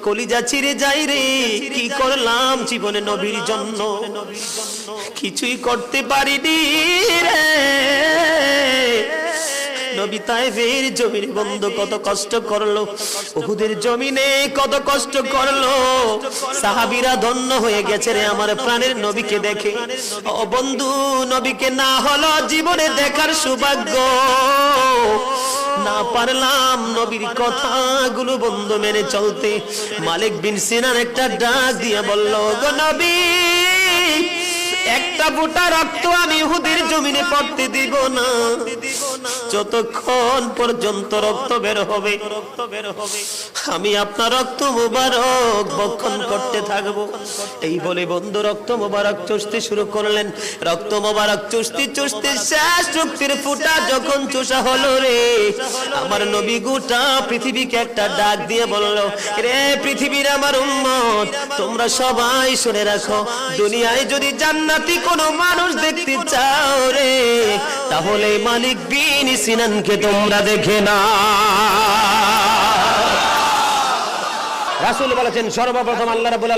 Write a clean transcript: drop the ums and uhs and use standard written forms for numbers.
কলিজা চিরে যায় রে, কি করলাম জীবনে নবীর জন্য, কিছুই করতে পারিনি রে। নবী তায়েফের জমিনে বন্ধু কত কষ্ট করলো, উহুদের জমিনে কত কষ্ট করলো। সাহাবীরা ধন্য হয়ে গেছে রে আমার প্রাণের নবীকে দেখে। ও বন্ধু, নবীকে না হলো জীবনে দেখার সৌভাগ্য, না পারলাম নবীর কথাগুলো বন্ধু মেনে চলতে। মালিক বিন সিনান একটা ডাক দিয়ে বলল, গো নবী, একটা ফোঁটা রক্ত আমি উহুদের জমিনে পড়তে দিব না, যতক্ষণ পর্যন্ত রক্ত বের হবে আমি আপনার রক্ত মুবারক ভক্ষণ করতে থাকবো। এই বলে বন্ধু রক্ত মুবারক চুষতে শুরু করলেন। রক্ত মুবারক চুষতে চুষতে শেষ রক্তের ফোঁটা যখন চুষা হলো রে, আমার নবী গোটা পৃথিবীকে একটা ডাক দিয়ে বলল, রে পৃথিবীর আমার উম্মত, তোমরা সবাই শুনে রাখো, দুনিয়ায় যদি জান্নাতি কোনো মানুষ দেখতে চাও রে, তাহলে মালিক বিন সিনানকে তোমরা দেখে না। রাসূল বলেছেন সর্বপ্রথম আল্লাহ রাব্বুল